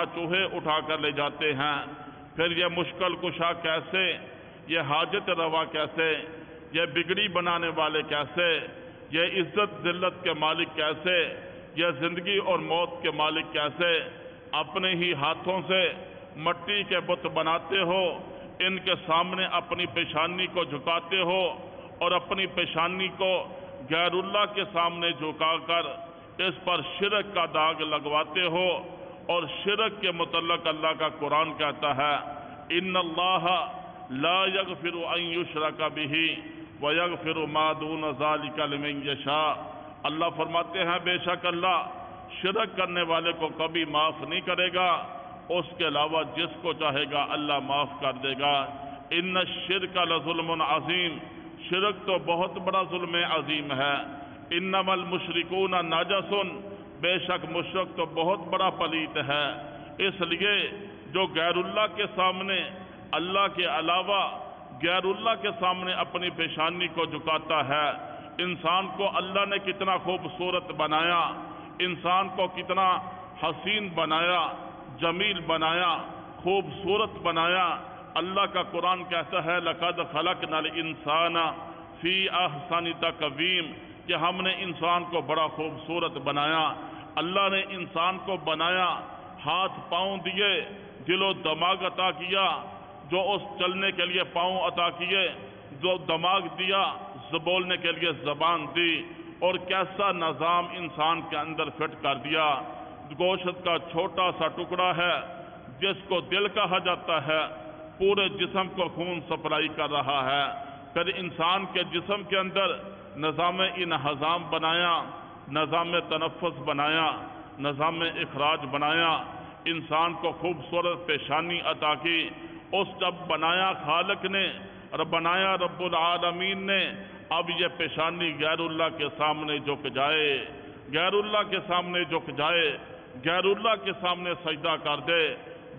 چوہے اٹھا کر لے جاتے ہیں، پھر یہ مشکل کشا کیسے، یہ حاجت روا کیسے، یہ بگڑی بنانے والے کیسے، یہ عزت ذلت کے مالک کیسے، یہ زندگی اور موت کے مالک کیسے، اپنے ہی ہاتھوں سے مٹی کے بت بناتے ہو، ان کے سامنے اپنی پیشانی کو جھکاتے ہو اور اپنی پیشانی کو غیر اللہ کے سامنے جھکا کر اس پر شرک کا داغ لگواتے ہو۔ اور شرک کے متعلق اللہ کا قرآن کہتا ہے ان اللہ لا یغفر ان یشرک بہ ویغفر ما دون ذلک لمن یشاء۔ اللہ فرماتے ہیں بے شک اللہ شرک کرنے والے کو کبھی معاف نہیں کرے گا، اس کے علاوہ جس کو چاہے گا اللہ معاف کر دے گا۔ ان الشرک لظلم عظیم، شرک تو بہت بڑا ظلم عظیم ہے۔ انما المشرکون نجس، بے شک مشرک تو بہت بڑا پلیت ہے۔ اس لیے جو غیر اللہ کے سامنے اللہ کے علاوہ غیر اللہ کے سامنے اپنی پیشانی کو جھکاتا ہے، انسان کو اللہ نے کتنا خوبصورت بنایا، انسان کو کتنا حسین بنایا، جمیل بنایا، خوبصورت بنایا۔ اللہ کا قرآن کہتا ہے لَقَدْ خَلَقْنَا الْإِنسَانَ فِي أَحْسَنِ تَقْوِيمٍ، کہ ہم نے انسان کو بڑا خوبصورت بنایا۔ اللہ نے انسان کو بنایا، ہاتھ پاؤں دیے، دل و دماغ عطا کیا، جو اس چلنے کے لیے پاؤں عطا کیے، جو دماغ دیا بولنے کے لیے زبان دی، اور کیسا نظام انسان کے اندر فٹ کر دیا۔ گوشت کا چھوٹا سا ٹکڑا ہے جس کو دل کہا جاتا ہے، پورے جسم کو خون سپلائی کر رہا ہے۔ پھر انسان کے جسم کے اندر نظام انہضام بنایا، نظام تنفس بنایا، نظام اخراج بنایا، انسان کو خوبصورت پیشانی عطا کی۔ اس جب بنایا خالق نے اور بنایا رب العالمین نے، اب یہ پیشانی غیر اللہ کے سامنے جھک جائے، غیر اللہ کے سامنے جھک جائے، غیر اللہ کے سامنے سجدہ کر دے،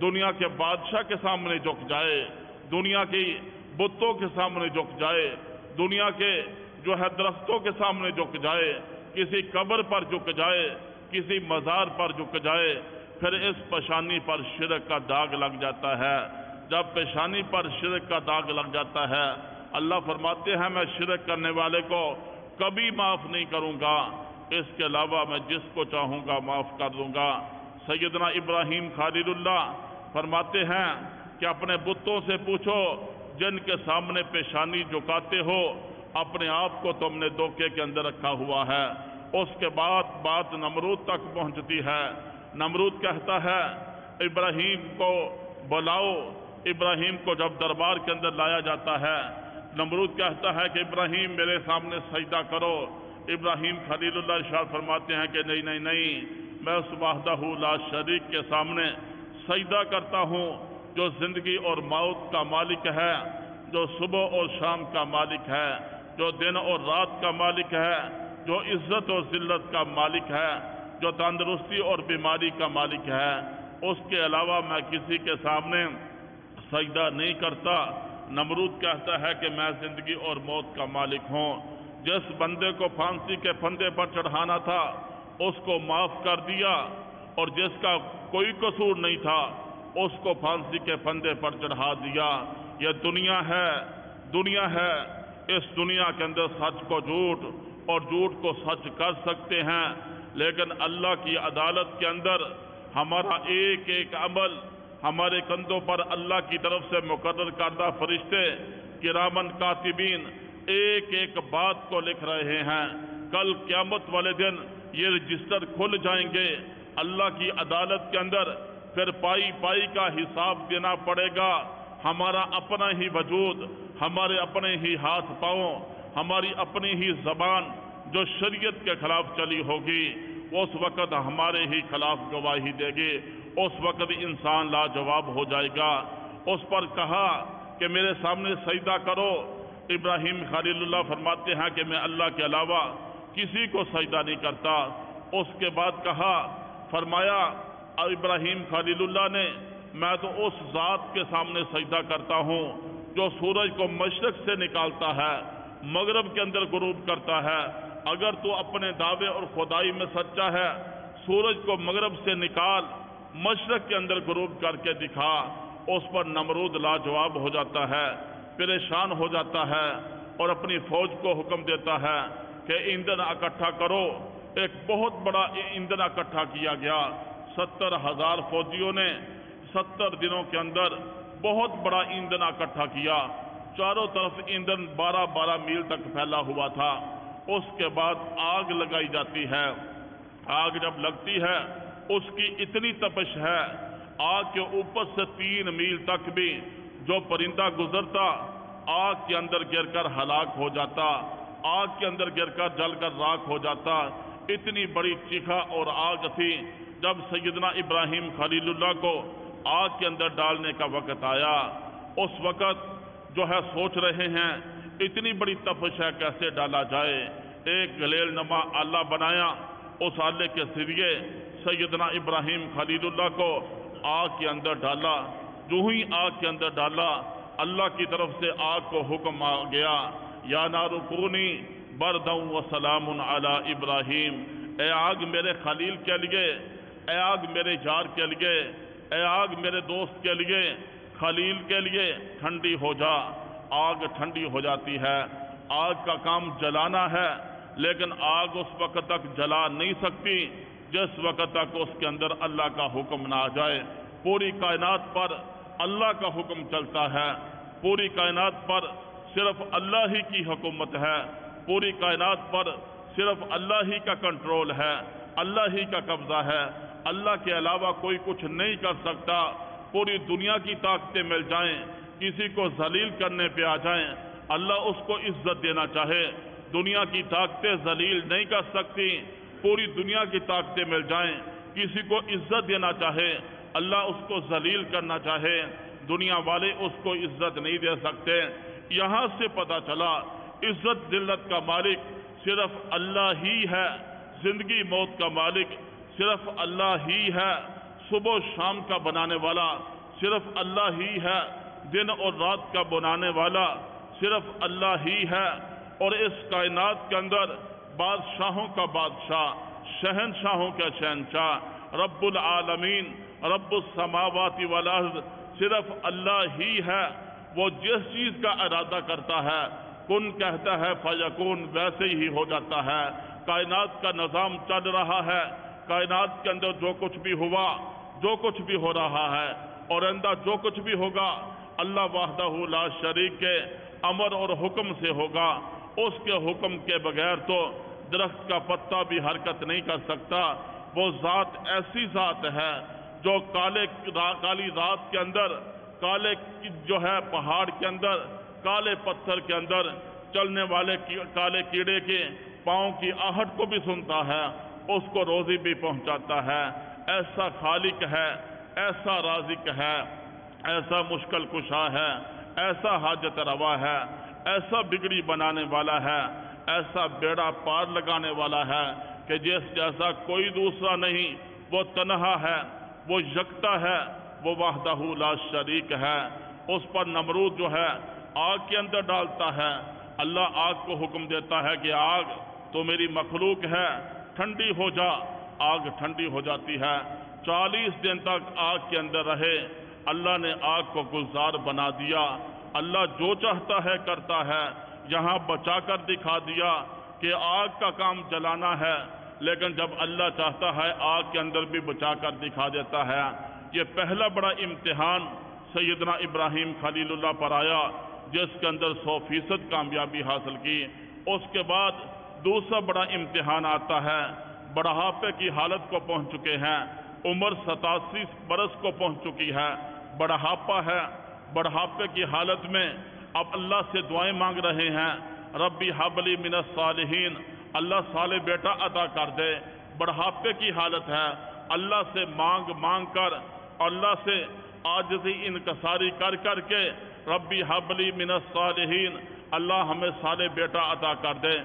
دنیا کے بادشاہ کے سامنے جھک جائے، دنیا کی بتوں کے سامنے جھک جائے، دنیا کے جو ہے درختوں کے سامنے جھک جائے، کسی قبر پر جھک جائے، کسی مزار پر جھک جائے، پھر اس پیشانی پر شرک کا داغ لگ جاتا ہے۔ جب پیشانی پر شرک کا داغ لگ جاتا ہے، اللہ فرماتے ہیں میں شرک کرنے والے کو کبھی معاف نہیں کروں گا، اس کے علاوہ میں جس کو چاہوں گا معاف کر دوں گا۔ سیدنا ابراہیم خلیل اللہ فرماتے ہیں کہ اپنے بتوں سے پوچھو جن کے سامنے پیشانی جھکاتے ہو، اپنے آپ کو تم نے دھوکے کے اندر رکھا ہوا ہے۔ اس کے بعد بات نمرود تک پہنچتی ہے۔ نمرود کہتا ہے ابراہیم کو بلاؤ۔ ابراہیم کو جب دربار کے اندر لایا جاتا ہے، نمرود کہتا ہے کہ ابراہیم میرے سامنے سجدہ کرو۔ ابراہیم خلیل اللہ ارشاد فرماتے ہیں کہ نہیں نہیں نہیں، میں اس وحدہ لا شریک کے سامنے سجدہ کرتا ہوں جو زندگی اور موت کا مالک ہے، جو صبح اور شام کا مالک ہے، جو دن اور رات کا مالک ہے، جو عزت اور ذلت کا مالک ہے، جو تندرستی اور بیماری کا مالک ہے۔ اس کے علاوہ میں کسی کے سامنے سجدہ نہیں کرتا۔ نمرود کہتا ہے کہ میں زندگی اور موت کا مالک ہوں۔ جس بندے کو پھانسی کے پھندے پر چڑھانا تھا اس کو معاف کر دیا، اور جس کا کوئی قصور نہیں تھا اس کو پھانسی کے پھندے پر چڑھا دیا۔ یہ دنیا ہے، دنیا ہے، اس دنیا کے اندر سچ کو جھوٹ اور جھوٹ کو سچ کر سکتے ہیں، لیکن اللہ کی عدالت کے اندر ہمارا ایک ایک عمل ہمارے کندھوں پر اللہ کی طرف سے مقرر کردہ فرشتے کرامن کاتبین ایک ایک بات کو لکھ رہے ہیں۔ کل قیامت والے دن یہ رجسٹر کھل جائیں گے اللہ کی عدالت کے اندر، پھر پائی پائی کا حساب دینا پڑے گا۔ ہمارا اپنا ہی وجود، ہمارے اپنے ہی ہاتھ پاؤں، ہماری اپنی ہی زبان جو شریعت کے خلاف چلی ہوگی، اس وقت ہمارے ہی خلاف گواہی دے گی۔ اس وقت انسان لاجواب ہو جائے گا۔ اس پر کہا کہ میرے سامنے سجدہ کرو۔ ابراہیم خلیل اللہ فرماتے ہیں کہ میں اللہ کے علاوہ کسی کو سجدہ نہیں کرتا۔ اس کے بعد کہا، فرمایا ابراہیم خلیل اللہ نے میں تو اس ذات کے سامنے سجدہ کرتا ہوں جو سورج کو مشرق سے نکالتا ہے، مغرب کے اندر غروب کرتا ہے۔ اگر تو اپنے دعوے اور خدائی میں سچا ہے، سورج کو مغرب سے نکال، مشرق کے اندر غروب کر کے دکھا، اس پر نمرود لاجواب ہو جاتا ہے، پریشان ہو جاتا ہے اور اپنی فوج کو حکم دیتا ہے کہ ایندھن اکٹھا کرو۔ ایک بہت بڑا ایندھن اکٹھا کیا گیا، 70,000 فوجیوں نے 70 دنوں کے اندر بہت بڑا ایندھن اکٹھا کیا۔ چاروں طرف ایندھن 12 میل تک پھیلا ہوا تھا۔ اس کے بعد آگ لگائی جاتی ہے۔ آگ جب لگتی ہے اس کی اتنی تپش ہے، آگ کے اوپر سے 3 میل تک بھی جو پرندہ گزرتا آگ کے اندر گر کر ہلاک ہو جاتا، آگ کے اندر گر کر جل کر راکھ ہو جاتا۔ اتنی بڑی چیخا اور آگ تھی۔ جب سیدنا ابراہیم خلیل اللہ کو آگ کے اندر ڈالنے کا وقت آیا، اس وقت جو ہے سوچ رہے ہیں اتنی بڑی تپش ہے کیسے ڈالا جائے۔ ایک گلیل نما آلہ بنایا، اس آلے کے ذریعے سیدنا ابراہیم خلیل اللہ کو آگ کے اندر ڈالا۔ جو ہی آگ کے اندر ڈالا، اللہ کی طرف سے آگ کو حکم آ گیا، یا نار کونی بردا و سلام علی ابراہیم، اے آگ میرے خلیل کے لیے، اے آگ میرے یار کے لیے، اے آگ میرے دوست کے لیے، خلیل کے لیے ٹھنڈی ہو جا۔ آگ ٹھنڈی ہو جاتی ہے۔ آگ کا کام جلانا ہے، لیکن آگ اس وقت تک جلا نہیں سکتی جس وقت تک اس کے اندر اللہ کا حکم نہ آ جائے۔ پوری کائنات پر اللہ کا حکم چلتا ہے، پوری کائنات پر صرف اللہ ہی کی حکومت ہے، پوری کائنات پر صرف اللہ ہی کا کنٹرول ہے، اللہ ہی کا قبضہ ہے۔ اللہ کے علاوہ کوئی کچھ نہیں کر سکتا۔ پوری دنیا کی طاقتیں مل جائیں، کسی کو ذلیل کرنے پہ آ جائیں، اللہ اس کو عزت دینا چاہے، دنیا کی طاقتیں ذلیل نہیں کر سکتی۔ پوری دنیا کی طاقتیں مل جائیں، کسی کو عزت دینا چاہے، اللہ اس کو ذلیل کرنا چاہے، دنیا والے اس کو عزت نہیں دے سکتے۔ یہاں سے پتہ چلا عزت ذلت کا مالک صرف اللہ ہی ہے، زندگی موت کا مالک صرف اللہ ہی ہے، صبح و شام کا بنانے والا صرف اللہ ہی ہے، دن اور رات کا بنانے والا صرف اللہ ہی ہے۔ اور اس کائنات کے اندر بادشاہوں کا بادشاہ، شہنشاہوں کا شہنشاہ، رب العالمین، رب السماوات والارض صرف اللہ ہی ہے۔ وہ جس چیز کا ارادہ کرتا ہے، کن کہتا ہے فیکون، ویسے ہی ہو جاتا ہے۔ کائنات کا نظام چل رہا ہے، کائنات کے اندر جو کچھ بھی ہوا، جو کچھ بھی ہو رہا ہے اور آئندہ جو کچھ بھی ہوگا، اللہ وحدہ لا شریک کے امر اور حکم سے ہوگا۔ اس کے حکم کے بغیر تو درخت کا پتا بھی حرکت نہیں کر سکتا۔ وہ ذات ایسی ذات ہے جو کالی رات کے اندر، کالے جو ہے پہاڑ کے اندر، کالے پتھر کے اندر چلنے والے کالے کیڑے کے پاؤں کی آہٹ کو بھی سنتا ہے، اس کو روزی بھی پہنچاتا ہے۔ ایسا خالق ہے، ایسا رازق ہے، ایسا مشکل کشا ہے، ایسا حاجت روا ہے، ایسا بگڑی بنانے والا ہے، ایسا بیڑا پار لگانے والا ہے کہ جس جیسا کوئی دوسرا نہیں۔ وہ تنہا ہے، وہ یکتا ہے، وہ وحدہ لا شریک ہے۔ اس پر نمرود جو ہے آگ کے اندر ڈالتا ہے، اللہ آگ کو حکم دیتا ہے کہ آگ تو میری مخلوق ہے، ٹھنڈی ہو جا۔ آگ ٹھنڈی ہو جاتی ہے، 40 دن تک آگ کے اندر رہے۔ اللہ نے آگ کو گلزار بنا دیا۔ اللہ جو چاہتا ہے کرتا ہے۔ یہاں بچا کر دکھا دیا کہ آگ کا کام جلانا ہے، لیکن جب اللہ چاہتا ہے آگ کے اندر بھی بچا کر دکھا دیتا ہے۔ یہ پہلا بڑا امتحان سیدنا ابراہیم خلیل اللہ پر آیا، جس کے اندر 100% کامیابی حاصل کی۔ اس کے بعد دوسرا بڑا امتحان آتا ہے۔ بڑھاپے کی حالت کو پہنچ چکے ہیں، عمر 87 برس کو پہنچ چکی ہے، بڑھاپا ہے۔ بڑھاپے کی حالت میں اب اللہ سے دعائیں مانگ رہے ہیں، ربی حب لی من الصالحین، اللہ صالح بیٹا عطا کر دے۔ بڑھاپے کی حالت ہے، اللہ سے مانگ مانگ کر، اللہ سے عاجزی انکساری کر کر کے، ربی حب لی من الصالحین، اللہ ہمیں صالح بیٹا عطا کر دے۔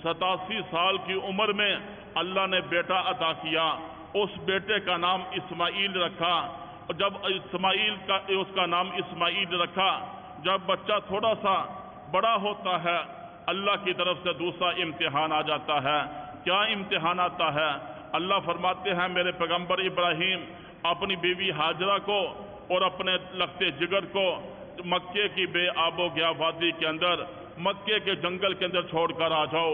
87 سال کی عمر میں اللہ نے بیٹا عطا کیا۔ اس بیٹے کا نام اسماعیل رکھا۔ جب اس کا نام اسماعیل رکھا، جب بچہ تھوڑا سا بڑا ہوتا ہے، اللہ کی طرف سے دوسرا امتحان آ جاتا ہے۔ کیا امتحان آتا ہے؟ اللہ فرماتے ہیں میرے پیغمبر ابراہیم اپنی بیوی ہاجرہ کو اور اپنے لختے جگر کو مکے کی بے آب و گیا وادی کے اندر، مکے کے جنگل کے اندر چھوڑ کر آ جاؤ۔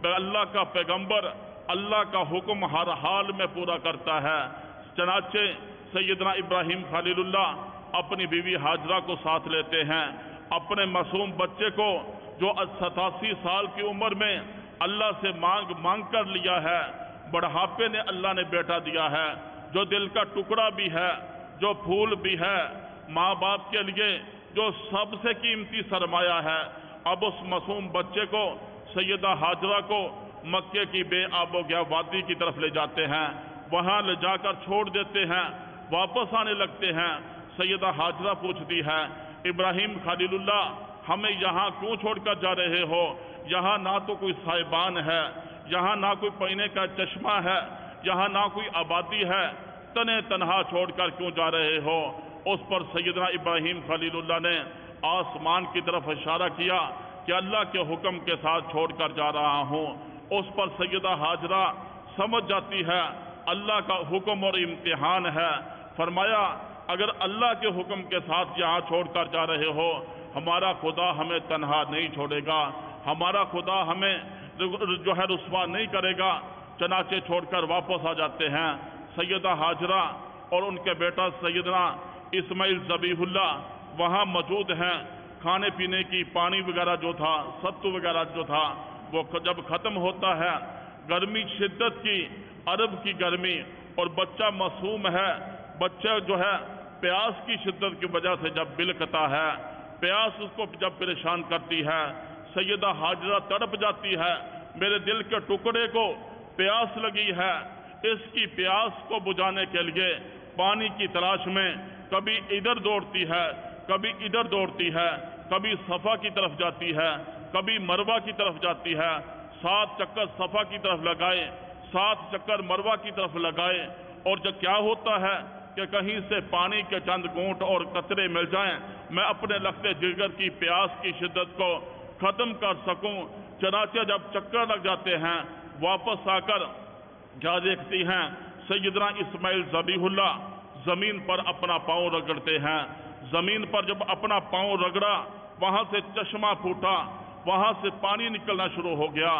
اللہ کا پیغمبر اللہ کا حکم ہر حال میں پورا کرتا ہے۔ چنانچہ سیدنا ابراہیم خلیل اللہ اپنی بیوی ہاجرہ کو ساتھ لیتے ہیں، اپنے معصوم بچے کو جو 87 سال کی عمر میں اللہ سے مانگ کر لیا ہے، بڑھاپے نے اللہ نے بیٹا دیا ہے، جو دل کا ٹکڑا بھی ہے، جو پھول بھی ہے، ماں باپ کے لیے جو سب سے قیمتی سرمایہ ہے، اب اس معصوم بچے کو سیدہ ہاجرہ کو مکے کی بے آب و گیا وادی کی طرف لے جاتے ہیں، وہاں لے جا کر چھوڑ دیتے ہیں، واپس آنے لگتے ہیں۔ سیدہ ہاجرہ پوچھتی ہے، ابراہیم خلیل اللہ ہمیں یہاں کیوں چھوڑ کر جا رہے ہو؟ یہاں نہ تو کوئی سائبان ہے، یہاں نہ کوئی پینے کا چشمہ ہے، یہاں نہ کوئی آبادی ہے، تنے تنہا چھوڑ کر کیوں جا رہے ہو؟ اس پر سیدنا ابراہیم خلیل اللہ نے آسمان کی طرف اشارہ کیا کہ اللہ کے حکم کے ساتھ چھوڑ کر جا رہا ہوں۔ اس پر سیدہ ہاجرہ سمجھ جاتی ہے اللہ کا حکم اور امتحان ہے، فرمایا اگر اللہ کے حکم کے ساتھ یہاں چھوڑ کر جا رہے ہو، ہمارا خدا ہمیں تنہا نہیں چھوڑے گا، ہمارا خدا ہمیں جو ہے رسوا نہیں کرے گا۔ چنانچہ چھوڑ کر واپس آ جاتے ہیں۔ سیدہ ہاجرہ اور ان کے بیٹا سیدنا اسماعیل ذبیح اللہ وہاں موجود ہیں۔ کھانے پینے کی پانی وغیرہ جو تھا، ستو وغیرہ جو تھا، وہ جب ختم ہوتا ہے، گرمی شدت کی، عرب کی گرمی، اور بچہ معصوم ہے، بچہ جو ہے پیاس کی شدت کی وجہ سے جب بلکتا ہے، پیاس اس کو جب پریشان کرتی ہے، سیدہ ہاجرہ تڑپ جاتی ہے، میرے دل کے ٹکڑے کو پیاس لگی ہے، اس کی پیاس کو بجھانے کے لیے پانی کی تلاش میں کبھی ادھر دوڑتی ہے، کبھی ادھر دوڑتی ہے، کبھی صفا کی طرف جاتی ہے، کبھی مروہ کی طرف جاتی ہے، 7 چکر صفا کی طرف لگائے، 7 چکر مروہ کی طرف لگائے، اور جب کیا ہوتا ہے کہ کہیں سے پانی کے چند گھونٹ اور قطرے مل جائیں، میں اپنے لختے جگر کی پیاس کی شدت کو ختم کر سکوں۔ چنانچہ جب چکر لگ جاتے ہیں، واپس آ کر کیا دیکھتی ہیں، سیدنا اسماعیل ذبیح اللہ زمین پر اپنا پاؤں رگڑتے ہیں۔ زمین پر جب اپنا پاؤں رگڑا، وہاں سے چشمہ پھوٹا، وہاں سے پانی نکلنا شروع ہو گیا۔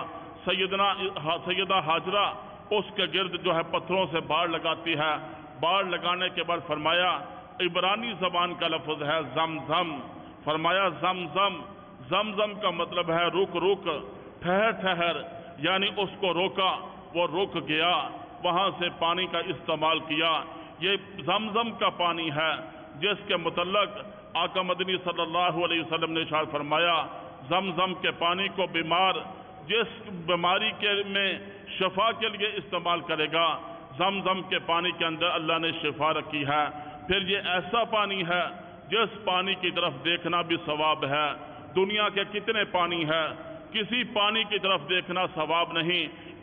سیدہ ہاجرہ اس کے گرد جو ہے پتھروں سے باڑ لگاتی ہے۔ باڑ لگانے کے بعد فرمایا، عبرانی زبان کا لفظ ہے زمزم، فرمایا زمزم، زمزم کا مطلب ہے رک رک، ٹھہر ٹھہر، یعنی اس کو روکا، وہ رک گیا، وہاں سے پانی کا استعمال کیا۔ یہ زمزم کا پانی ہے جس کے متعلق آقا مدنی صلی اللہ علیہ وسلم نے ارشاد فرمایا، زمزم کے پانی کو بیمار جس بیماری میں شفا کے لیے استعمال کرے گا، زمزم کے پانی کے اندر اللہ نے شفا رکھی ہے۔ پھر یہ ایسا پانی ہے جس پانی کی طرف دیکھنا بھی ثواب ہے۔ دنیا کے کتنے پانی ہے، کسی پانی کی طرف دیکھنا ثواب نہیں،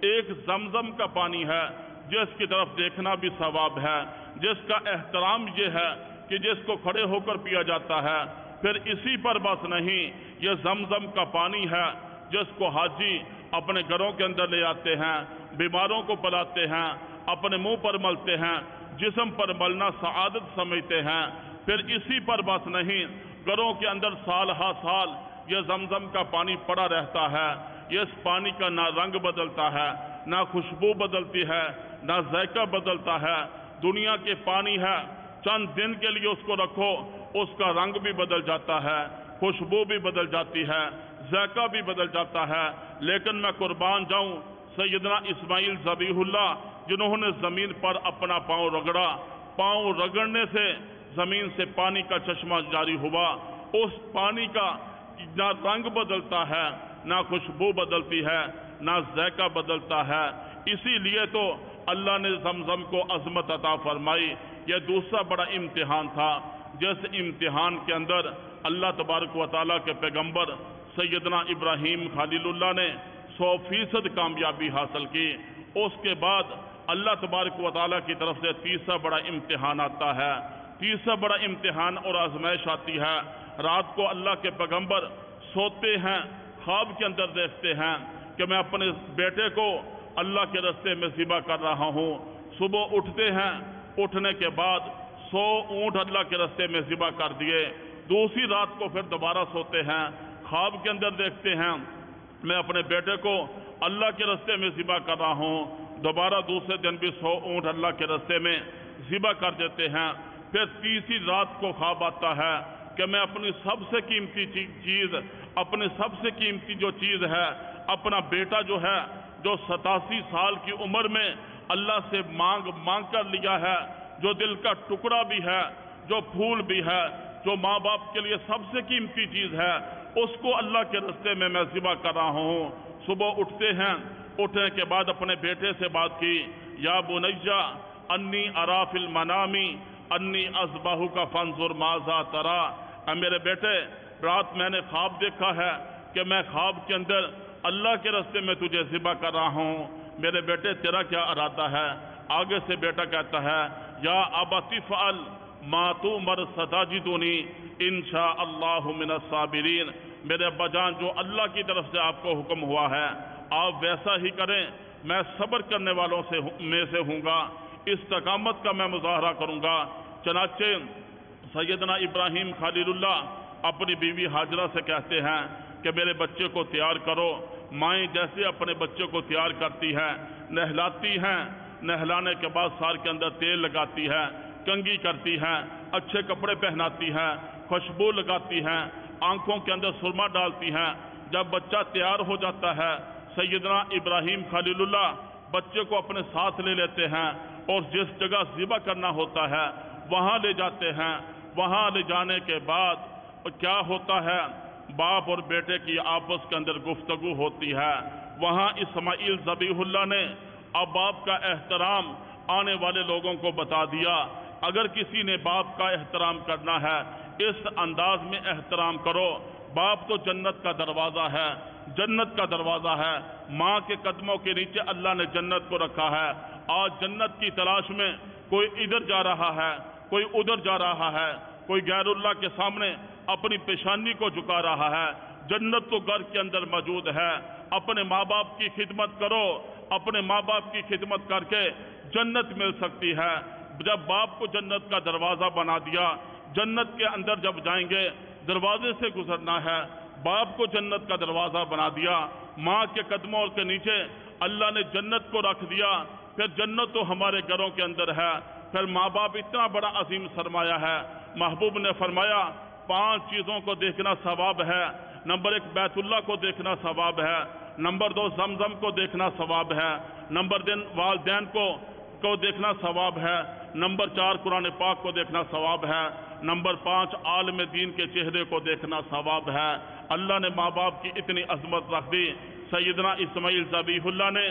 ایک زمزم کا پانی ہے جس کی طرف دیکھنا بھی ثواب ہے، جس کا احترام یہ ہے کہ جس کو کھڑے ہو کر پیا جاتا ہے۔ پھر اسی پر بس نہیں، یہ زمزم کا پانی ہے جس کو حاجی اپنے گھروں کے اندر لے آتے ہیں، بیماروں کو پلاتے ہیں، اپنے منہ پر ملتے ہیں، جسم پر ملنا سعادت سمجھتے ہیں۔ پھر اسی پر بس نہیں، گھروں کے اندر سال ہا سال یہ زمزم کا پانی پڑا رہتا ہے۔ یہ اس پانی کا نہ رنگ بدلتا ہے، نہ خوشبو بدلتی ہے، نہ ذائقہ بدلتا ہے۔ دنیا کے پانی ہے، چند دن کے لیے اس کو رکھو، اس کا رنگ بھی بدل جاتا ہے، خوشبو بھی بدل جاتی ہے، ذائقہ بھی بدل جاتا ہے۔ لیکن میں قربان جاؤں سیدنا اسماعیل ذبیح اللہ جنہوں نے زمین پر اپنا پاؤں رگڑا، پاؤں رگڑنے سے زمین سے پانی کا چشمہ جاری ہوا، اس پانی کا نہ رنگ بدلتا ہے، نہ خوشبو بدلتی ہے، نہ ذائقہ بدلتا ہے۔ اسی لیے تو اللہ نے زمزم کو عظمت عطا فرمائی۔ یہ دوسرا بڑا امتحان تھا، جس امتحان کے اندر اللہ تبارک و تعالیٰ کے پیغمبر سیدنا ابراہیم خلیل اللہ نے 100% کامیابی حاصل کی۔ اس کے بعد اللہ تبارک و تعالیٰ کی طرف سے تیسرا بڑا امتحان آتا ہے۔ تیسرا بڑا امتحان اور آزمائش آتی ہے۔ رات کو اللہ کے پیغمبر سوتے ہیں، خواب کے اندر دیکھتے ہیں کہ میں اپنے بیٹے کو اللہ کے راستے میں ذبح کر رہا ہوں۔ صبح اٹھتے ہیں، اٹھنے کے بعد 100 اونٹ اللہ کے راستے میں ذبح کر دیے۔ دوسری رات کو پھر دوبارہ سوتے ہیں، خواب کے اندر دیکھتے ہیں میں اپنے بیٹے کو اللہ کے راستے میں ذبح کر رہا ہوں۔ دوبارہ دوسرے دن بھی 100 اونٹ اللہ کے راستے میں ذبح کر دیتے ہیں۔ پھر تیسری رات کو خواب آتا ہے کہ میں اپنی سب سے قیمتی چیز، اپنی سب سے قیمتی جو چیز ہے، اپنا بیٹا جو ہے، جو 87 سال کی عمر میں اللہ سے مانگ کر لیا ہے، جو دل کا ٹکڑا بھی ہے، جو پھول بھی ہے، جو ماں باپ کے لیے سب سے قیمتی چیز ہے، اس کو اللہ کے راستے میں میں ذبح کر رہا ہوں۔ صبح اٹھتے ہیں، اٹھنے کے بعد اپنے بیٹے سے بات کی، یا بنیّ انی ارا فی المنام انی اذبحک فانظر ماذا تری، اے میرے بیٹے رات میں نے خواب دیکھا ہے کہ میں خواب کے اندر اللہ کے راستے میں تجھے ذبح کر رہا ہوں، میرے بیٹے تیرا کیا ارادہ ہے؟ آگے سے بیٹا کہتا ہے، یا ابت افعل ما تؤمر ستجدنی انشاء اللہ من الصابرین، میرے ابا جان جو اللہ کی طرف سے آپ کو حکم ہوا ہے آپ ویسا ہی کریں، میں صبر کرنے والوں میں سے ہوں گا، استقامت کا میں مظاہرہ کروں گا۔ چنانچہ سیدنا ابراہیم خلیل اللہ اپنی بیوی ہاجرہ سے کہتے ہیں کہ میرے بچے کو تیار کرو۔ مائیں جیسے اپنے بچے کو تیار کرتی ہیں، نہلاتی ہیں، نہلانے کے بعد سار کے اندر تیل لگاتی ہے، کنگھی کرتی ہیں، اچھے کپڑے پہناتی ہیں، خوشبو لگاتی ہیں، آنکھوں کے اندر سرما ڈالتی ہیں۔ جب بچہ تیار ہو جاتا ہے سیدنا ابراہیم خلیل اللہ بچے کو اپنے ساتھ لے لیتے ہیں اور جس جگہ ذبح کرنا ہوتا ہے وہاں لے جاتے ہیں۔ وہاں لے جانے کے بعد کیا ہوتا ہے؟ باپ اور بیٹے کی آپس کے اندر گفتگو ہوتی ہے۔ وہاں اسماعیل ذبیح اللہ نے اب باپ کا احترام آنے والے لوگوں کو بتا دیا، اگر کسی نے باپ کا احترام کرنا ہے اس انداز میں احترام کرو۔ باپ تو جنت کا دروازہ ہے، جنت کا دروازہ ہے، ماں کے قدموں کے نیچے اللہ نے جنت کو رکھا ہے۔ آج جنت کی تلاش میں کوئی ادھر جا رہا ہے، کوئی ادھر جا رہا ہے، کوئی غیر اللہ کے سامنے اپنی پیشانی کو جھکا رہا ہے۔ جنت تو گھر کے اندر موجود ہے۔ اپنے ماں باپ کی خدمت کرو، اپنے ماں باپ کی خدمت کر کے جنت مل سکتی ہے۔ جب باپ کو جنت کا دروازہ بنا دیا، جنت کے اندر جب جائیں گے دروازے سے گزرنا ہے۔ باپ کو جنت کا دروازہ بنا دیا، ماں کے قدموں کے نیچے اللہ نے جنت کو رکھ دیا، پھر جنت تو ہمارے گھروں کے اندر ہے۔ پھر ماں باپ اتنا بڑا عظیم سرمایہ ہے۔ محبوب نے فرمایا 5 چیزوں کو دیکھنا ثواب ہے۔ نمبر 1 بیت اللہ کو دیکھنا ثواب ہے۔ نمبر 2 زمزم کو دیکھنا ثواب ہے۔ نمبر 3 والدین کو دیکھنا ثواب ہے۔ نمبر 4 قرآن پاک کو دیکھنا ثواب ہے۔ نمبر 5 عالم دین کے چہرے کو دیکھنا ثواب ہے۔ اللہ نے ماں باپ کی اتنی عظمت رکھ دی۔ سیدنا اسماعیل ذبیح اللہ نے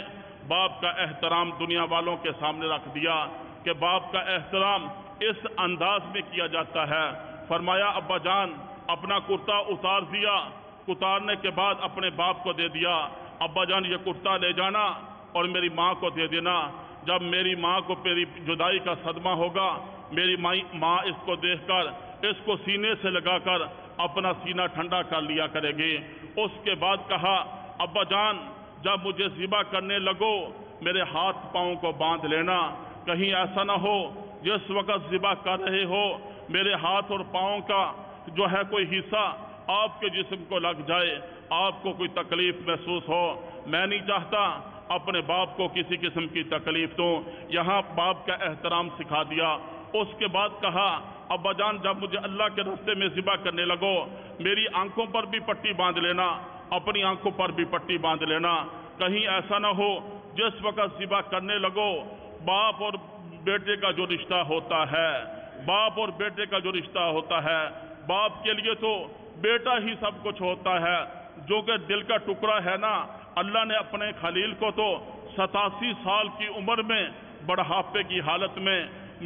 باپ کا احترام دنیا والوں کے سامنے رکھ دیا کہ باپ کا احترام اس انداز میں کیا جاتا ہے۔ فرمایا ابا جان اپنا کرتا اتار دیا، اتارنے کے بعد اپنے باپ کو دے دیا، ابا جان یہ کرتا لے جانا اور میری ماں کو دے دینا، جب میری ماں کو میری جدائی کا صدمہ ہوگا میری ماں اس کو دیکھ کر اس کو سینے سے لگا کر اپنا سینہ ٹھنڈا کر لیا کرے گی۔ اس کے بعد کہا ابا جان جب مجھے ذبح کرنے لگو میرے ہاتھ پاؤں کو باندھ لینا، کہیں ایسا نہ ہو جس وقت ذبح کر رہے ہو میرے ہاتھ اور پاؤں کا جو ہے کوئی حصہ آپ کے جسم کو لگ جائے، آپ کو کوئی تکلیف محسوس ہو۔ میں نہیں چاہتا اپنے باپ کو کسی قسم کی تکلیف دوں۔ یہاں باپ کا احترام سکھا دیا۔ اس کے بعد کہا ابا جان جب مجھے اللہ کے راستے میں ذبح کرنے لگو میری آنکھوں پر بھی پٹی باندھ لینا، اپنی آنکھوں پر بھی پٹی باندھ لینا، کہیں ایسا نہ ہو جس وقت ذبح کرنے لگو باپ اور بیٹے کا جو رشتہ ہوتا ہے، باپ اور بیٹے کا جو رشتہ ہوتا ہے، باپ کے لیے تو بیٹا ہی سب کچھ ہوتا ہے، جو کہ دل کا ٹکڑا ہے نا۔ اللہ نے اپنے خلیل کو تو 87 سال کی عمر میں بڑھاپے کی حالت میں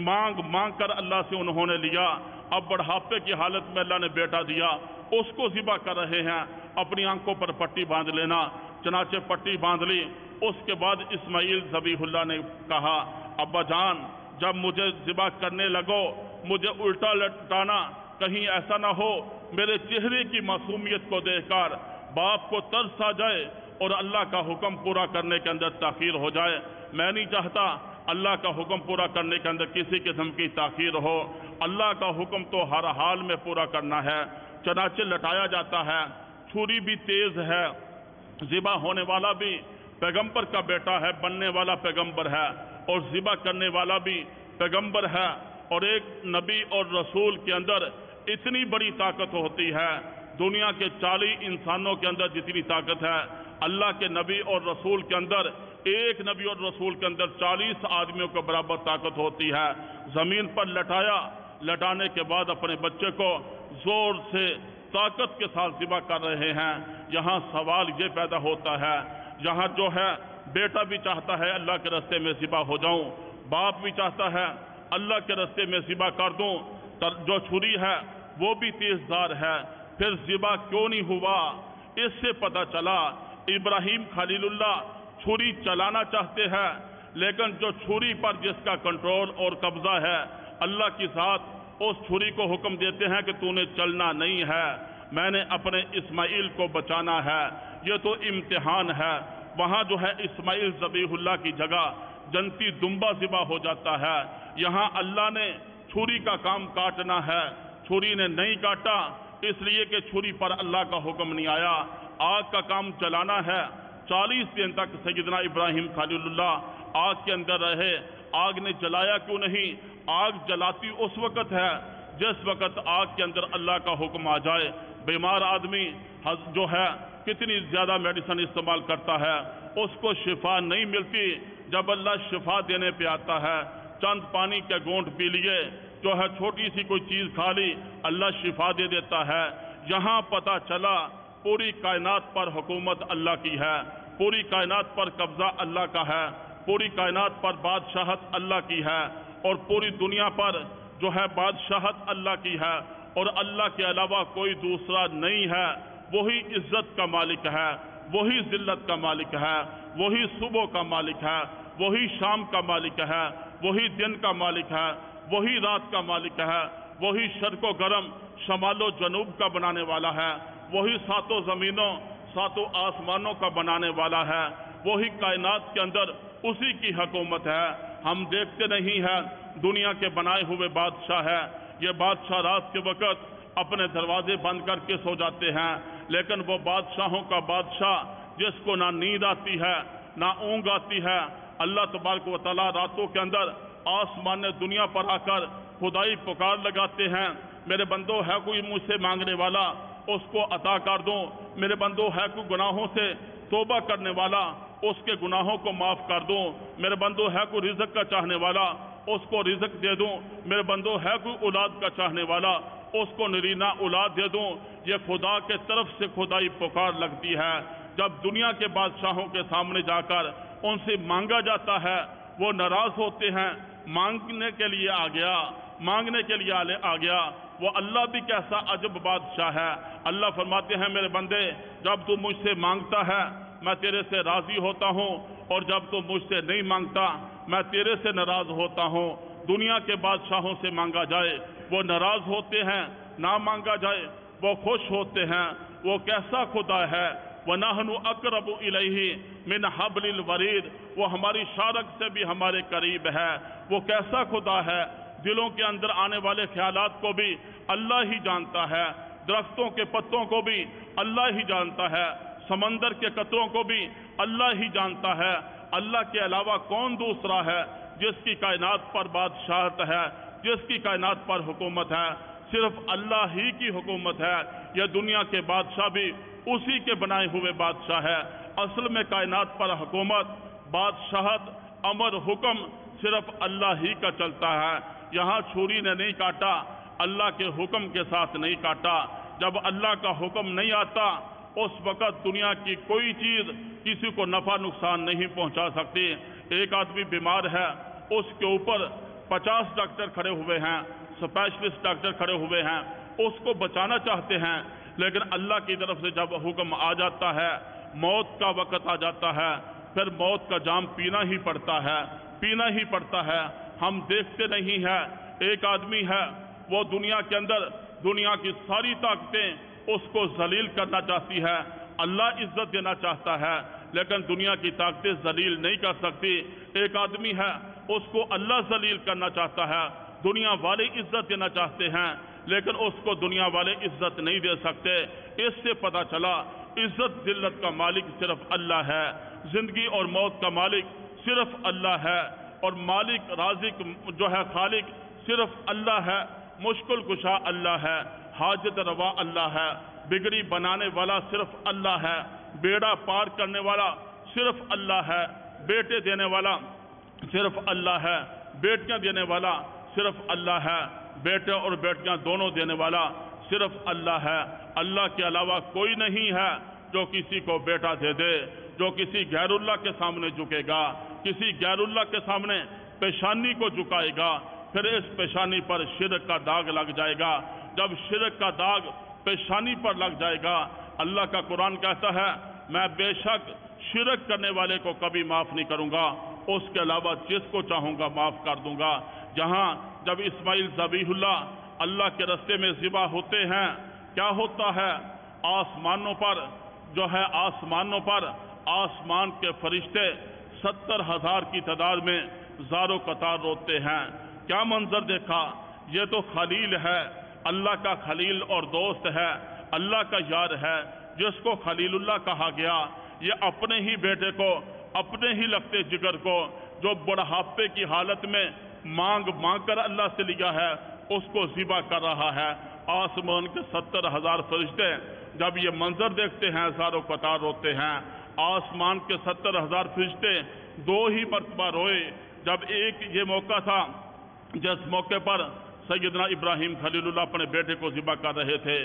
مانگ کر اللہ سے انہوں نے لیا، اب بڑھاپے کی حالت میں اللہ نے بیٹا دیا، اس کو ذبح کر رہے ہیں، اپنی آنکھوں پر پٹی باندھ لینا۔ چنانچہ پٹی باندھ لی۔ اس کے بعد اسماعیل ذبیح اللہ نے کہا ابا جان جب مجھے ذبح کرنے لگو مجھے الٹا لٹانا، کہیں ایسا نہ ہو میرے چہرے کی معصومیت کو دیکھ کر باپ کو ترس آ جائے اور اللہ کا حکم پورا کرنے کے اندر تاخیر ہو جائے۔ میں نہیں چاہتا اللہ کا حکم پورا کرنے کے اندر کسی قسم کی تاخیر ہو، اللہ کا حکم تو ہر حال میں پورا کرنا ہے۔ چنانچہ لٹایا جاتا ہے، چھری بھی تیز ہے، ذبح ہونے والا بھی پیغمبر کا بیٹا ہے، بننے والا پیغمبر ہے، اور ذبح کرنے والا بھی پیغمبر ہے۔ اور ایک نبی اور رسول کے اندر اتنی بڑی طاقت ہوتی ہے، دنیا کے 40 انسانوں کے اندر جتنی طاقت ہے، اللہ کے نبی اور رسول کے اندر، ایک نبی اور رسول کے اندر 40 آدمیوں کے برابر طاقت ہوتی ہے۔ زمین پر لٹایا، لٹانے کے بعد اپنے بچے کو زور سے طاقت کے ساتھ ذبح کر رہے ہیں۔ یہاں سوال یہ پیدا ہوتا ہے، یہاں جو ہے بیٹا بھی چاہتا ہے اللہ کے راستے میں ذبح ہو جاؤں، باپ بھی چاہتا ہے اللہ کے راستے میں ذبح کر دوں، جو چھری ہے وہ بھی تیز دھار ہے، پھر ذبح کیوں نہیں ہوا؟ اس سے پتہ چلا ابراہیم خلیل اللہ چھری چلانا چاہتے ہیں، لیکن جو چھری پر جس کا کنٹرول اور قبضہ ہے، اللہ کی ذات اس چھری کو حکم دیتے ہیں کہ تو نے چلنا نہیں ہے، میں نے اپنے اسماعیل کو بچانا ہے۔ یہ تو امتحان ہے۔ وہاں جو ہے اسماعیل ذبیح اللہ کی جگہ جنتی دمبا ذبح ہو جاتا ہے۔ یہاں اللہ نے چھری کا کام کاٹنا ہے، چھری نے نہیں کاٹا، اس لیے کہ چھری پر اللہ کا حکم نہیں آیا۔ آگ کا کام چلانا ہے، 40 دن تک سیدنا ابراہیم خلیل اللہ آگ کے اندر رہے۔ آگ نے جلایا کیوں نہیں؟ آگ جلاتی اس وقت ہے جس وقت آگ کے اندر اللہ کا حکم آ جائے۔ بیمار آدمی جو ہے کتنی زیادہ میڈیسن استعمال کرتا ہے، اس کو شفا نہیں ملتی۔ جب اللہ شفا دینے پہ آتا ہے، چند پانی کے گھونٹ پی لیے، جو ہے چھوٹی سی کوئی چیز کھا لی، اللہ شفا دے دیتا ہے۔ یہاں پتہ چلا پوری کائنات پر حکومت اللہ کی ہے، پوری کائنات پر قبضہ اللہ کا ہے، پوری کائنات پر بادشاہت اللہ کی ہے، اور پوری دنیا پر جو ہے بادشاہت اللہ کی ہے، اور اللہ کے علاوہ کوئی دوسرا نہیں ہے۔ وہی عزت کا مالک ہے، وہی ذلت کا مالک ہے، وہی صبح کا مالک ہے، وہی شام کا مالک ہے، وہی دن کا مالک ہے، وہی رات کا مالک ہے، وہی شرق و گرم، شمال و جنوب کا بنانے والا ہے، وہی ساتوں زمینوں، ساتوں آسمانوں کا بنانے والا ہے، وہی کائنات کے اندر اسی کی حکومت ہے۔ ہم دیکھتے نہیں ہیں، دنیا کے بنائے ہوئے بادشاہ ہے، یہ بادشاہ رات کے وقت اپنے دروازے بند کر کے سو جاتے ہیں، لیکن وہ بادشاہوں کا بادشاہ جس کو نہ نیند آتی ہے نہ اونگ آتی ہے، اللہ تبارک و تعالیٰ راتوں کے اندر آسمان دنیا پر آ کر خدائی پکار لگاتے ہیں، میرے بندو ہے کوئی مجھ سے مانگنے والا اس کو عطا کر دوں، میرے بندو ہے کوئی گناہوں سے توبہ کرنے والا اس کے گناہوں کو معاف کر دوں، میرے بندو ہے کوئی رزق کا چاہنے والا اس کو رزق دے دوں، میرے بندو ہے کوئی اولاد کا چاہنے والا اس کو نرینہ اولاد دے دوں۔ یہ خدا کے طرف سے خدائی پکار لگتی ہے۔ جب دنیا کے بادشاہوں کے سامنے جا کر ان سے مانگا جاتا ہے، وہ ناراض ہوتے ہیں، مانگنے کے لیے آ گیا، مانگنے کے لیے آ گیا۔ وہ اللہ بھی کیسا عجب بادشاہ ہے۔ اللہ فرماتے ہیں میرے بندے، جب تو مجھ سے مانگتا ہے میں تیرے سے راضی ہوتا ہوں، اور جب تو مجھ سے نہیں مانگتا میں تیرے سے ناراض ہوتا ہوں۔ دنیا کے بادشاہوں سے مانگا جائے وہ ناراض ہوتے ہیں، نہ مانگا جائے وہ خوش ہوتے ہیں۔ وہ کیسا خدا ہے؟ وَنَحْنُ أَقْرَبُ إِلَيْهِ مِنْ حَبْلِ الْوَرِيدِ، وہ ہماری شارک سے بھی ہمارے قریب ہے۔ وہ کیسا خدا ہے؟ دلوں کے اندر آنے والے خیالات کو بھی اللہ ہی جانتا ہے، درختوں کے پتوں کو بھی اللہ ہی جانتا ہے، سمندر کے قطروں کو بھی اللہ ہی جانتا ہے۔ اللہ کے علاوہ کون دوسرا ہے جس کی کائنات پر بادشاہت ہے، جس کی کائنات پر حکومت ہے؟ صرف اللہ ہی کی حکومت ہے۔ یہ دنیا کے بادشاہ بھی اسی کے بنائے ہوئے بادشاہ ہے۔ اصل میں کائنات پر حکومت، بادشاہت، امر، حکم صرف اللہ ہی کا چلتا ہے۔ یہاں چھری نے نہیں کاٹا، اللہ کے حکم کے ساتھ نہیں کاٹا۔ جب اللہ کا حکم نہیں آتا اس وقت دنیا کی کوئی چیز کسی کو نفع نقصان نہیں پہنچا سکتی۔ ایک آدمی بیمار ہے، اس کے اوپر 50 ڈاکٹر کھڑے ہوئے ہیں، اسپیشلسٹ ڈاکٹر کھڑے ہوئے ہیں، اس کو بچانا چاہتے ہیں، لیکن اللہ کی طرف سے جب حکم آ جاتا ہے، موت کا وقت آ جاتا ہے، پھر موت کا جام پینا ہی پڑتا ہے، پینا ہی پڑتا ہے۔ ہم دیکھتے نہیں ہیں، ایک آدمی ہے وہ دنیا کے اندر دنیا کی ساری طاقتیں اس کو ذلیل کرنا چاہتی ہے، اللہ عزت دینا چاہتا ہے، لیکن دنیا کی طاقتیں ذلیل نہیں کر سکتی۔ ایک آدمی ہے اس کو اللہ ذلیل کرنا چاہتا ہے، دنیا والے عزت دینا چاہتے ہیں لیکن اس کو دنیا والے عزت نہیں دے سکتے۔ اس سے پتہ چلا عزت ذلت کا مالک صرف اللہ ہے، زندگی اور موت کا مالک صرف اللہ ہے، اور مالک رازق جو ہے خالق صرف اللہ ہے، مشکل کشا اللہ ہے، حاجت روا اللہ ہے، بگڑی بنانے والا صرف اللہ ہے، بیڑا پار کرنے والا صرف اللہ ہے، بیٹے دینے والا صرف اللہ ہے، بیٹیاں دینے والا صرف اللہ ہے، بیٹے اور بیٹیاں دونوں دینے والا صرف اللہ ہے۔ اللہ کے علاوہ کوئی نہیں ہے جو کسی کو بیٹا دے دے، جو کسی غیر اللہ کے سامنے جھکے گا، کسی غیر اللہ کے سامنے پیشانی کو جھکائے گا، پھر اس پیشانی پر شرک کا داغ لگ جائے گا۔ جب شرک کا داغ پیشانی پر لگ جائے گا، اللہ کا قرآن کہتا ہے میں بے شک شرک کرنے والے کو کبھی معاف نہیں کروں گا، اس کے علاوہ جس کو چاہوں گا معاف کر دوں گا۔ جہاں جب اسماعیل ذبیح اللہ کے راستے میں ذبح ہوتے ہیں، کیا ہوتا ہے؟ آسمانوں پر جو ہے آسمان کے فرشتے 70,000 کی تعداد میں زارو قطار روتے ہیں۔ کیا منظر دیکھا؟ یہ تو خلیل ہے، اللہ کا خلیل اور دوست ہے، اللہ کا یار ہے، جس کو خلیل اللہ کہا گیا۔ یہ اپنے ہی بیٹے کو، اپنے ہی لگتے جگر کو، جو بڑھاپے کی حالت میں مانگ کر اللہ سے لیا ہے، اس کو ذبح کر رہا ہے۔ آسمان کے 70,000 فرشتے جب یہ منظر دیکھتے ہیں زارو قطار روتے ہیں۔ آسمان کے 70,000 فرشتے 2 ہی مرتبہ روئے۔ جب ایک یہ موقع تھا جس موقع پر سیدنا ابراہیم خلیل اللہ اپنے بیٹے کو ذبح کر رہے تھے،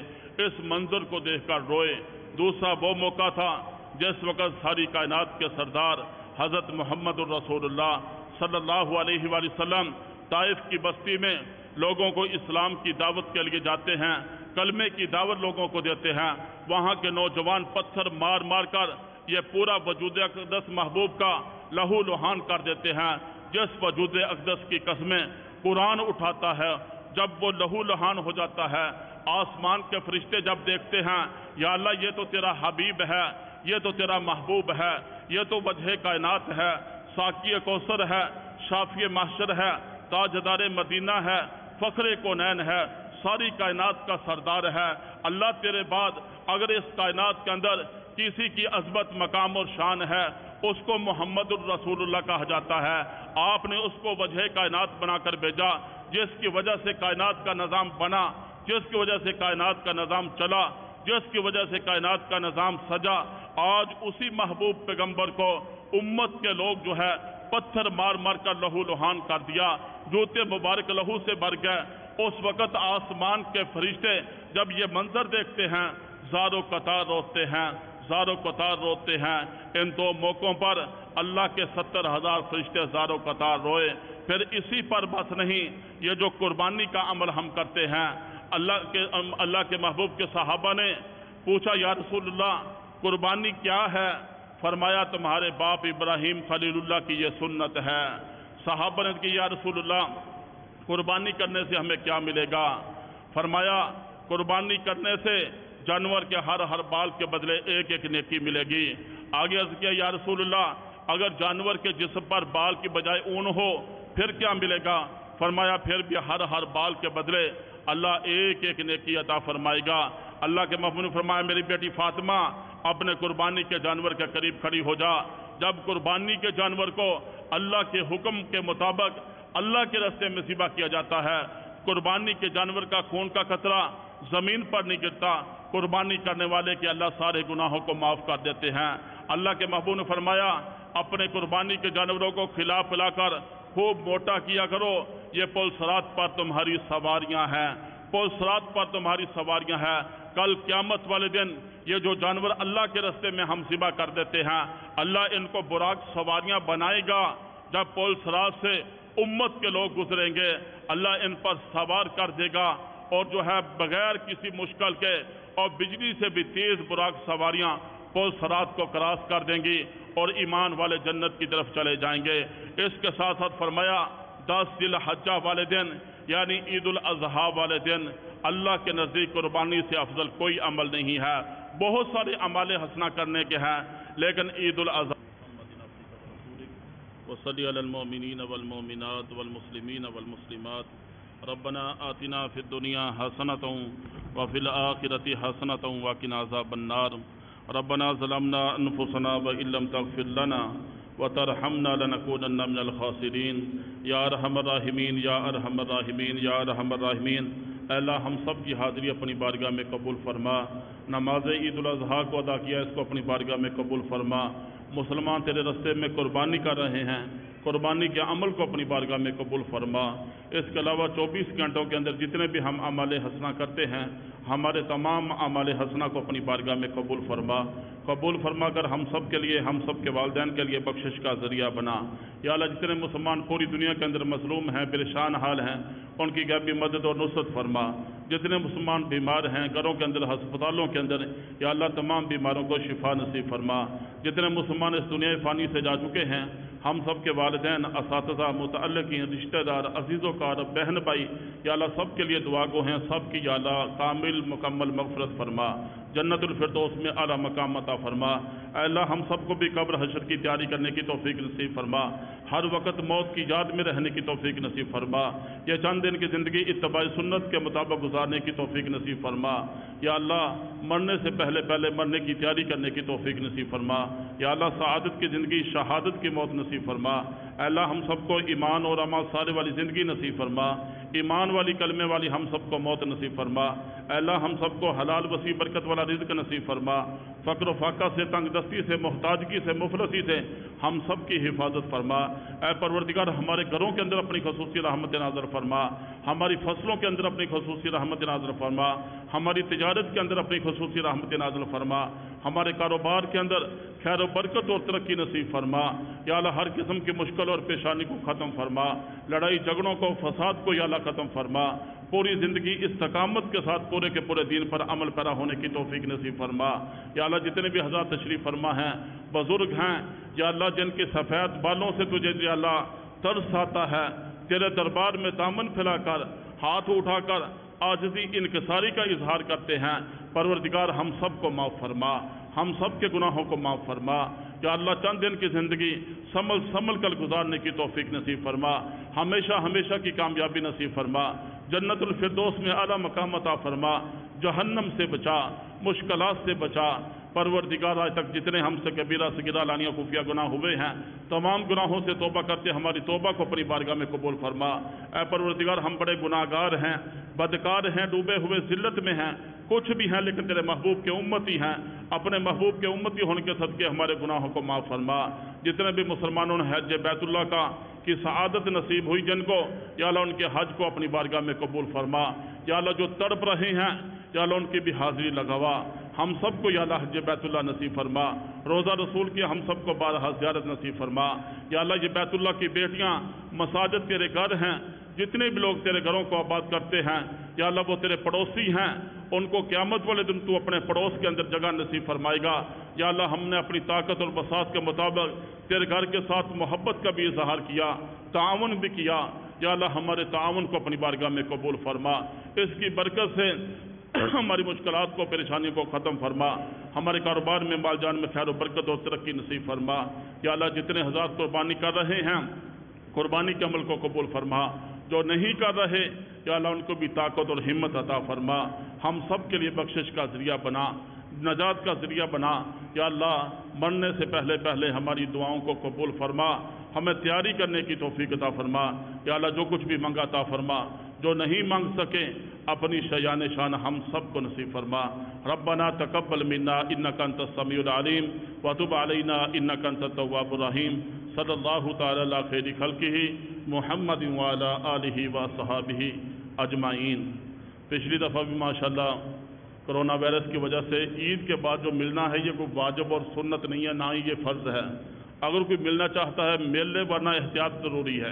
اس منظر کو دیکھ کر روئے۔ دوسرا وہ موقع تھا جس وقت ساری کائنات کے سردار حضرت محمد الرسول اللہ صلی اللہ علیہ وآلہ وسلم طائف کی بستی میں لوگوں کو اسلام کی دعوت کے لیے جاتے ہیں، کلمے کی دعوت لوگوں کو دیتے ہیں۔ وہاں کے نوجوان پتھر مار مار کر یہ پورا وجود اقدس محبوب کا لہو لہان کر دیتے ہیں۔ جس وجود اقدس کی قسمیں قرآن اٹھاتا ہے، جب وہ لہو لہان ہو جاتا ہے، آسمان کے فرشتے جب دیکھتے ہیں یا اللہ یہ تو تیرا حبیب ہے، یہ تو تیرا محبوب ہے، یہ تو وجہ کائنات ہے، ساقی کوثر ہے، شافی محشر ہے، تاجدار مدینہ ہے، فخر کونین ہے، ساری کائنات کا سردار ہے۔ اللہ تیرے بعد اگر اس کائنات کے اندر کسی کی عظمت مقام اور شان ہے، اس کو محمد الرسول اللہ کہا جاتا ہے۔ آپ نے اس کو وجہ کائنات بنا کر بھیجا، جس کی وجہ سے کائنات کا نظام بنا، جس کی وجہ سے کائنات کا نظام چلا، جس کی وجہ سے کائنات کا نظام سجا۔ آج اسی محبوب پیغمبر کو امت کے لوگ جو ہے پتھر مار مار کر لہو لہان کر دیا، جوتے مبارک لہو سے بھر گئے۔ اس وقت آسمان کے فرشتے جب یہ منظر دیکھتے ہیں زارو قطار روتے ہیں، زارو قطار روتے ہیں۔ ان 2 موقعوں پر اللہ کے 70,000 فرشتے زارو قطار روئے۔ پھر اسی پر بس نہیں، یہ جو قربانی کا عمل ہم کرتے ہیں، اللہ کے محبوب کے صحابہ نے پوچھا یا رسول اللہ قربانی کیا ہے؟ فرمایا تمہارے باپ ابراہیم خلیل اللہ کی یہ سنت ہے۔ صحابہ نے کہا یا رسول اللہ قربانی کرنے سے ہمیں کیا ملے گا؟ فرمایا قربانی کرنے سے جانور کے ہر بال کے بدلے ایک ایک نیکی ملے گی۔ آگے عرض کیا یا رسول اللہ اگر جانور کے جسم پر بال کی بجائے اون ہو پھر کیا ملے گا؟ فرمایا پھر بھی ہر بال کے بدلے اللہ ایک ایک نیکی عطا فرمائے گا۔ اللہ کے محبوب نے فرمایا میری بیٹی فاطمہ اپنے قربانی کے جانور کے قریب کھڑی ہو جا۔ جب قربانی کے جانور کو اللہ کے حکم کے مطابق اللہ کے راستے میں ذبح کیا جاتا ہے، قربانی کے جانور کا خون کا قطرہ زمین پر نہیں گرتا، قربانی کرنے والے کے اللہ سارے گناہوں کو معاف کر دیتے ہیں۔ اللہ کے محبوب نے فرمایا اپنے قربانی کے جانوروں کو کھلا پلا کر خوب موٹا کیا کرو، یہ پل صراط پر تمہاری سواریاں ہیں، پل صراط پر تمہاری سواریاں ہیں۔ کل قیامت والے دن یہ جو جانور اللہ کے راستے میں ہم ذبح کر دیتے ہیں، اللہ ان کو براق سواریاں بنائے گا۔ جب پل صراط سے امت کے لوگ گزریں گے اللہ ان پر سوار کر دے گا، اور جو ہے بغیر کسی مشکل کے اور بجلی سے بھی تیز براق سواریاں پل صراط کو کراس کر دیں گی اور ایمان والے جنت کی طرف چلے جائیں گے۔ اس کے ساتھ ساتھ فرمایا 10 ذی الحجہ والے دن یعنی عید الاضحیٰ والے دن اللہ کے نزدیک قربانی سے افضل کوئی عمل نہیں ہے۔ بہت سارے اعمال حسنہ کرنے کے ہیں، لیکن عید الاضحیٰ وصلی علی المؤمنین والمؤمنات والمسلمین والمسلمات ربنا آتنا فی الدنیا حسنۃ وفی الآخرۃ حسنۃ وقنا عذاب النار ربنا ظلمنا انفسنا وان لم تغفر لنا وترحمنا لنكونن من الخاسرین یا ارحم الراحمین یا ارحم الراحمین یا ارحم الراحمین۔ اے اللہ ہم سب کی حاضری اپنی بارگاہ میں قبول فرما، نماز عید الاضحیٰ کو ادا کیا اس کو اپنی بارگاہ میں قبول فرما۔ مسلمان تیرے راستے میں قربانی کر رہے ہیں، قربانی کے عمل کو اپنی بارگاہ میں قبول فرما۔ اس کے علاوہ 24 گھنٹوں کے اندر جتنے بھی ہم اعمال حسنہ کرتے ہیں، ہمارے تمام اعمال حسنہ کو اپنی بارگاہ میں قبول فرما۔ قبول فرما کر ہم سب کے لیے، ہم سب کے والدین کے لیے بخشش کا ذریعہ بنا۔ یا اللہ جتنے مسلمان پوری دنیا کے اندر مظلوم ہیں، پریشان حال ہیں، ان کی غیبی مدد اور نصرت فرما۔ جتنے مسلمان بیمار ہیں گھروں کے اندر، ہسپتالوں کے اندر، یا اللہ تمام بیماروں کو شفا نصیب فرما۔ جتنے مسلمان اس دنیا فانی سے جا چکے ہیں، ہم سب کے والدین، اساتذہ، متعلقین، رشتہ دار، عزیز و کار، بہن بھائی، یا اللہ سب کے لیے دعا گو ہیں، سب کی یا اللہ کامل مکمل مغفرت فرما، جنت الفردوس میں اعلیٰ مقام عطا فرما۔ اے اللہ ہم سب کو بھی قبر حشر کی تیاری کرنے کی توفیق نصیب فرما، ہر وقت موت کی یاد میں رہنے کی توفیق نصیب فرما، یہ چند دن کی زندگی اتباع سنت کے مطابق گزارنے کی توفیق نصیب فرما۔ یا اللہ مرنے سے پہلے پہلے مرنے کی تیاری کرنے کی توفیق نصیب فرما۔ یا اللہ سعادت کی زندگی، شہادت کی موت نصیب فرما۔ اے اللہ ہم سب کو ایمان اور عمل صالح والی زندگی نصیب فرما، ایمان والی کلمے والی ہم سب کو موت نصیب فرما۔ اے اللہ ہم سب کو حلال وسیع برکت والا رزق نصیب فرما، فقر و فاقہ سے، تنگ دستی سے، محتاجگی سے، مفلسی سے ہم سب کی حفاظت فرما۔ اے پروردگار ہمارے گھروں کے اندر اپنی خصوصی رحمت نازل فرما، ہماری فصلوں کے اندر اپنی خصوصی رحمت نازل فرما، ہماری تجارت کے اندر اپنی خصوصی رحمت نازل فرما، ہمارے کاروبار کے اندر خیر و برکت اور ترقی نصیب فرما۔ یا اللہ ہر قسم کی مشکل اور پیشانی کو ختم فرما، لڑائی جھگڑوں کو، فساد کو یا اللہ ختم فرما، پوری زندگی استقامت کے ساتھ پورے کے پورے دین پر عمل پیرا ہونے کی توفیق نصیب فرما۔ یا اللہ جتنے بھی حضرات تشریف فرما ہیں، بزرگ ہیں، یا اللہ جن کے سفید بالوں سے تجھے یا اللہ ترس آتا ہے، تیرے دربار میں دامن پھیلا کر، ہاتھ اٹھا کر عاجزی انکساری کا اظہار کرتے ہیں، پروردگار ہم سب کو معاف فرما، ہم سب کے گناہوں کو معاف فرما۔ یا اللہ چند دن کی زندگی سنبھل کر گزارنے کی توفیق نصیب فرما، ہمیشہ ہمیشہ کی کامیابی نصیب فرما، جنت الفردوس میں اعلیٰ مقام عطا فرما، جہنم سے بچا، مشکلات سے بچا۔ پروردگار آج تک جتنے ہم سے کبیرہ صغیرہ علانیہ خفیہ گناہ ہوئے ہیں، تمام گناہوں سے توبہ کرتے ہماری توبہ کو اپنی بارگاہ میں قبول فرما۔ اے پروردگار ہم بڑے گناہ گار ہیں، بدکار ہیں، ڈوبے ہوئے ذلت میں ہیں، کچھ بھی ہیں لیکن تیرے محبوب کے امتی ہیں، اپنے محبوب کے امتی ہونے کے صدقے ہمارے گناہوں کو معاف فرما۔ جتنے بھی مسلمانوں نے حج بیت اللہ کی سعادت نصیب ہوئی جن کو، یا اللہ ان کے حج کو اپنی بارگاہ میں قبول فرما۔ یا اللہ جو تڑپ رہے ہیں، یا اللہ ان کی بھی حاضری لگوا، ہم سب کو یا اللہ حج بیت اللہ نصیب فرما، روزہ رسول کی ہم سب کو بارہا زیارت نصیب فرما۔ یا اللہ یہ بیت اللہ کی بیٹیاں، مساجد تیرے گھر ہیں، جتنے بھی لوگ تیرے گھروں کو آباد کرتے ہیں، یا اللہ وہ تیرے پڑوسی ہیں، ان کو قیامت والے دن تو اپنے پڑوس کے اندر جگہ نصیب فرمائے گا۔ یا اللہ ہم نے اپنی طاقت اور بساط کے مطابق تیرے گھر کے ساتھ محبت کا بھی اظہار کیا، تعاون بھی کیا، یا اللہ ہمارے تعاون کو اپنی بارگاہ میں قبول فرما، اس کی برکت سے ہماری مشکلات کو، پریشانی کو ختم فرما، ہمارے کاروبار میں، مال جان میں خیر و برکت اور ترقی نصیب فرما۔ یا اللہ جتنے حضرات قربانی کر رہے ہیں، قربانی کے عمل کو قبول فرما، جو نہیں کر رہے یا اللہ ان کو بھی طاقت اور ہمت عطا فرما، ہم سب کے لیے بخشش کا ذریعہ بنا، نجات کا ذریعہ بنا۔ یا اللہ مرنے سے پہلے پہلے ہماری دعاؤں کو قبول فرما، ہمیں تیاری کرنے کی توفیق عطا فرما۔ یا اللہ جو کچھ بھی منگا عطا فرما، جو نہیں مانگ سکے اپنی شیان شان ہم سب کو نصیب فرما۔ ربنا تقبل منا انک انت السمیع العلیم وتب علینا انک انت التواب الرحیم۔ صلی اللہ تعالی علی خیر خلقہ محمد وعلی آلہ وصحابہ اجمعین۔ پچھلی دفعہ بھی ماشاءاللہ کرونا وائرس کی وجہ سے عید کے بعد جو ملنا ہے یہ کوئی واجب اور سنت نہیں ہے، نہ ہی یہ فرض ہے۔ اگر کوئی ملنا چاہتا ہے مل لے، ورنہ احتیاط ضروری ہے۔